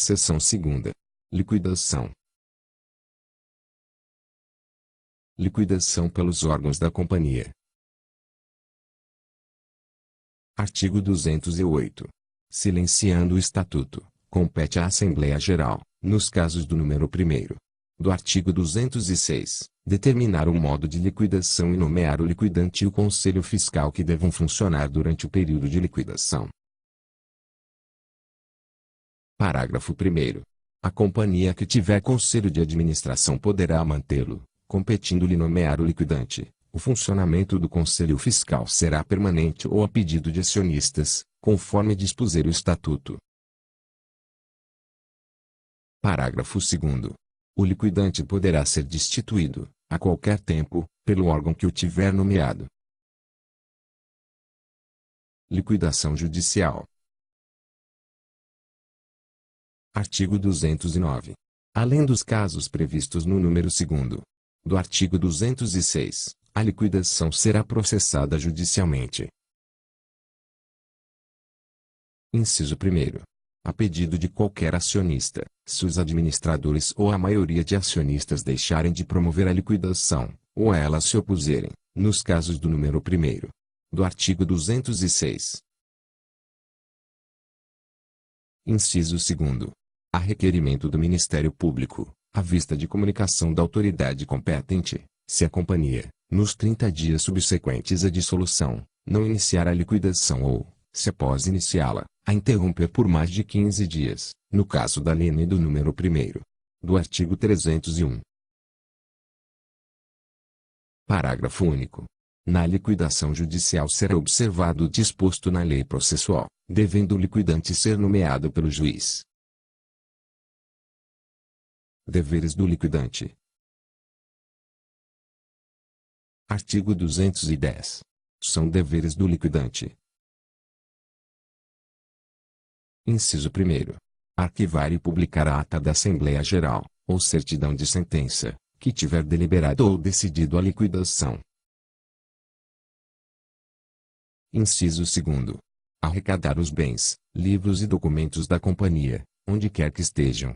Seção 2ª. Liquidação. Liquidação pelos órgãos da companhia. Artigo 208. Silenciando o Estatuto, compete à Assembleia Geral, nos casos do número 1º do artigo 206, determinar o modo de liquidação e nomear o liquidante e o Conselho Fiscal que devam funcionar durante o período de liquidação. Parágrafo 1º. A companhia que tiver conselho de administração poderá mantê-lo, competindo-lhe nomear o liquidante. O funcionamento do Conselho Fiscal será permanente ou a pedido de acionistas, conforme dispuser o Estatuto. Parágrafo 2º. O liquidante poderá ser destituído, a qualquer tempo, pelo órgão que o tiver nomeado. Liquidação judicial. Artigo 209. Além dos casos previstos no número 2º do artigo 206, a liquidação será processada judicialmente. Inciso 1º. A pedido de qualquer acionista, se os administradores ou a maioria de acionistas deixarem de promover a liquidação, ou a ela se opuserem, nos casos do número 1º do artigo 206. Inciso 2º. A requerimento do Ministério Público, à vista de comunicação da autoridade competente, se a companhia, nos 30 dias subsequentes à dissolução, não iniciar a liquidação ou, se após iniciá-la, a interromper por mais de 15 dias, no caso da linha do número 1º do artigo 301. Parágrafo único. Na liquidação judicial será observado o disposto na lei processual, devendo o liquidante ser nomeado pelo juiz. Deveres do liquidante. Artigo 210. São deveres do liquidante. Inciso 1º. Arquivar e publicar a ata da Assembleia Geral, ou certidão de sentença, que tiver deliberado ou decidido a liquidação. Inciso 2º. Arrecadar os bens, livros e documentos da companhia, onde quer que estejam.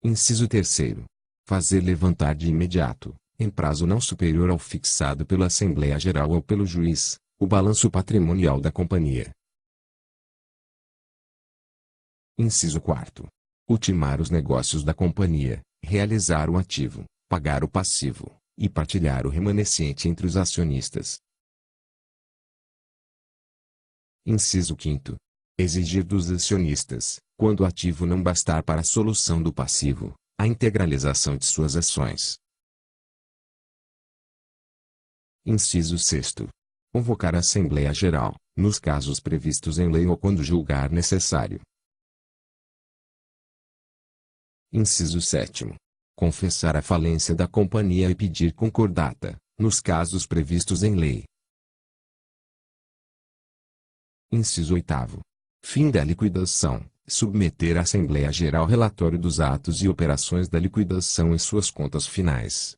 Inciso 3º. Fazer levantar de imediato, em prazo não superior ao fixado pela Assembleia Geral ou pelo juiz, o balanço patrimonial da companhia. Inciso 4º. Ultimar os negócios da companhia, realizar o ativo, pagar o passivo, e partilhar o remanescente entre os acionistas. Inciso 5º. Exigir dos acionistas, quando o ativo não bastar para a solução do passivo, a integralização de suas ações. Inciso 6º. Convocar a Assembleia Geral, nos casos previstos em lei ou quando julgar necessário. Inciso 7º. Confessar a falência da companhia e pedir concordata, nos casos previstos em lei. Inciso 8º. Fim da liquidação. Submeter à Assembleia Geral relatório dos atos e operações da liquidação e suas contas finais.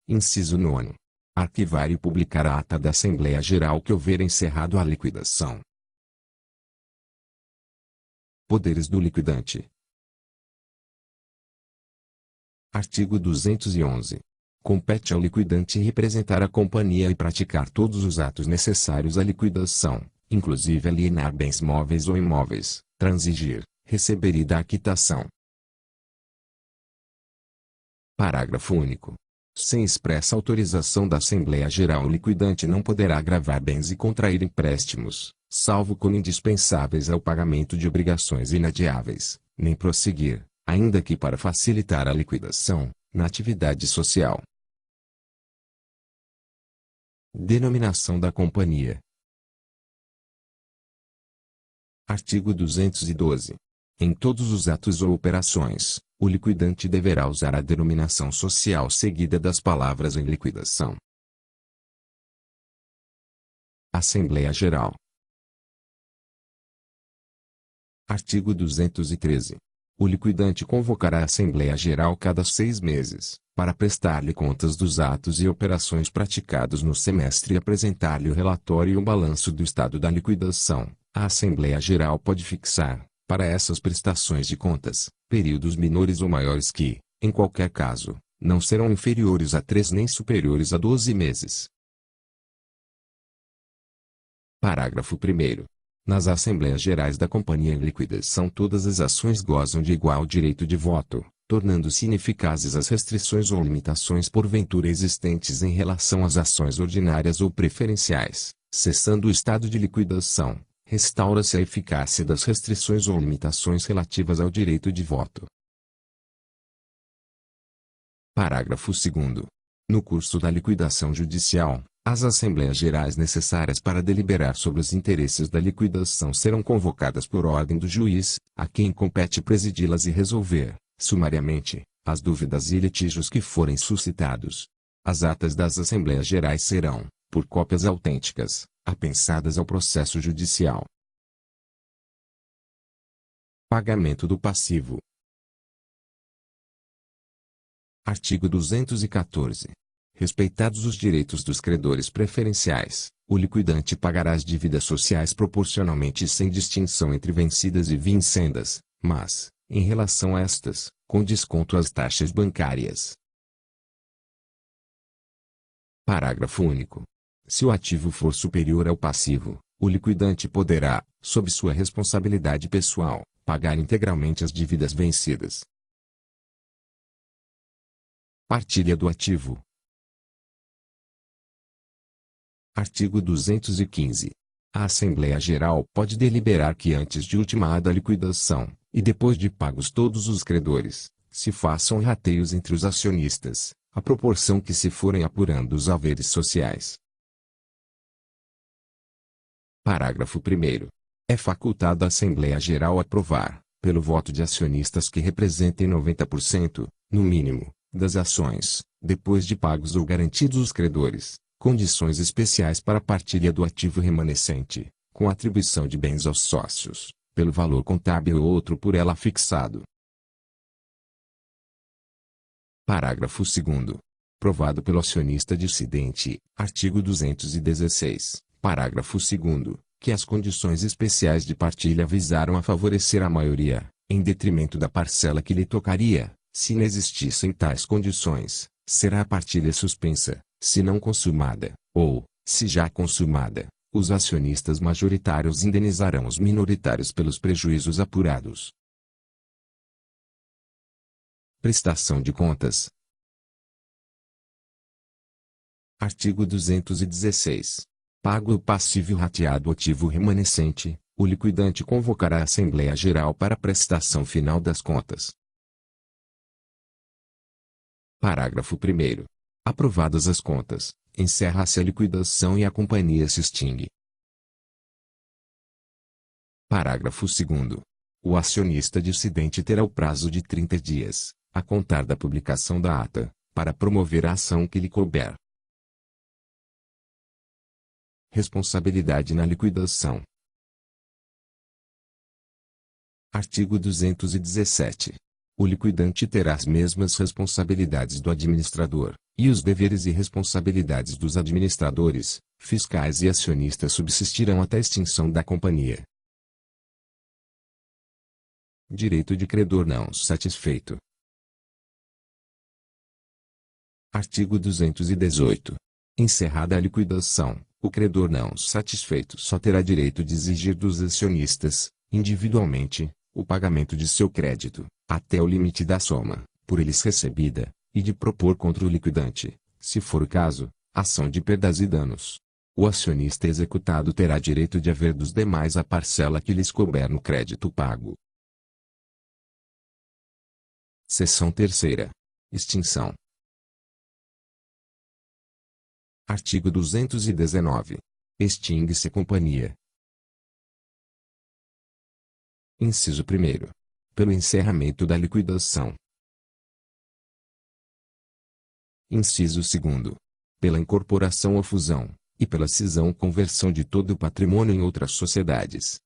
Inciso 9º. Arquivar e publicar a ata da Assembleia Geral que houver encerrado a liquidação. Poderes do liquidante. Artigo 211. Compete ao liquidante representar a companhia e praticar todos os atos necessários à liquidação, inclusive alienar bens móveis ou imóveis, transigir, receber e dar quitação. Parágrafo único. Sem expressa autorização da Assembleia Geral, o liquidante não poderá gravar bens e contrair empréstimos, salvo quando indispensáveis ao pagamento de obrigações inadiáveis, nem prosseguir, ainda que para facilitar a liquidação, na atividade social. Denominação da companhia. Artigo 212. Em todos os atos ou operações, o liquidante deverá usar a denominação social seguida das palavras em liquidação. Assembleia Geral. Artigo 213. O liquidante convocará a Assembleia Geral cada 6 meses, para prestar-lhe contas dos atos e operações praticados no semestre e apresentar-lhe o relatório e o balanço do estado da liquidação. A Assembleia Geral pode fixar, para essas prestações de contas, períodos menores ou maiores que, em qualquer caso, não serão inferiores a 3 nem superiores a 12 meses. Parágrafo 1º. Nas Assembleias Gerais da Companhia em liquidação todas as ações gozam de igual direito de voto, tornando-se ineficazes as restrições ou limitações porventura existentes em relação às ações ordinárias ou preferenciais. Cessando o estado de liquidação, restaura-se a eficácia das restrições ou limitações relativas ao direito de voto. Parágrafo 2º. No curso da liquidação judicial, as Assembleias Gerais necessárias para deliberar sobre os interesses da liquidação serão convocadas por ordem do juiz, a quem compete presidi-las e resolver, sumariamente, as dúvidas e litígios que forem suscitados. As atas das Assembleias Gerais serão, por cópias autênticas, apensadas ao processo judicial. Pagamento do passivo. Artigo 214. Respeitados os direitos dos credores preferenciais, o liquidante pagará as dívidas sociais proporcionalmente sem distinção entre vencidas e vincendas, mas, em relação a estas, com desconto às taxas bancárias. Parágrafo único. Se o ativo for superior ao passivo, o liquidante poderá, sob sua responsabilidade pessoal, pagar integralmente as dívidas vencidas. Partilha do ativo. Artigo 215. A Assembleia Geral pode deliberar que antes de ultimada a liquidação, e depois de pagos todos os credores, se façam rateios entre os acionistas, à proporção que se forem apurando os haveres sociais. Parágrafo 1º. É facultado à Assembleia Geral aprovar, pelo voto de acionistas que representem 90%, no mínimo, das ações, depois de pagos ou garantidos os credores, condições especiais para a partilha do ativo remanescente, com atribuição de bens aos sócios, pelo valor contábil ou outro por ela fixado. Parágrafo 2º. Provado pelo acionista dissidente, artigo 216, parágrafo 2º, que as condições especiais de partilha visaram a favorecer a maioria, em detrimento da parcela que lhe tocaria, se não existissem tais condições, será a partilha suspensa, se não consumada, ou, se já consumada, os acionistas majoritários indenizarão os minoritários pelos prejuízos apurados. Prestação de contas. Artigo 216. Pago o passivo rateado ativo remanescente, o liquidante convocará a Assembleia Geral para a prestação final das contas. Parágrafo 1º. Aprovadas as contas, encerra-se a liquidação e a companhia se extingue. Parágrafo 2º. O acionista dissidente terá o prazo de 30 dias, a contar da publicação da ata, para promover a ação que lhe couber. Responsabilidade na liquidação. Artigo 217. O liquidante terá as mesmas responsabilidades do administrador, e os deveres e responsabilidades dos administradores, fiscais e acionistas subsistirão até a extinção da companhia. Direito de credor não satisfeito. Artigo 218. Encerrada a liquidação, o credor não satisfeito só terá direito de exigir dos acionistas, individualmente, o pagamento de seu crédito, até o limite da soma, por eles recebida, e de propor contra o liquidante, se for o caso, ação de perdas e danos. O acionista executado terá direito de haver dos demais a parcela que lhes couber no crédito pago. Seção 3ª. Extinção. Artigo 219. Extingue-se a companhia. Inciso 1º. Pelo encerramento da liquidação. Inciso 2º. Pela incorporação ou fusão, e pela cisão ou conversão de todo o patrimônio em outras sociedades.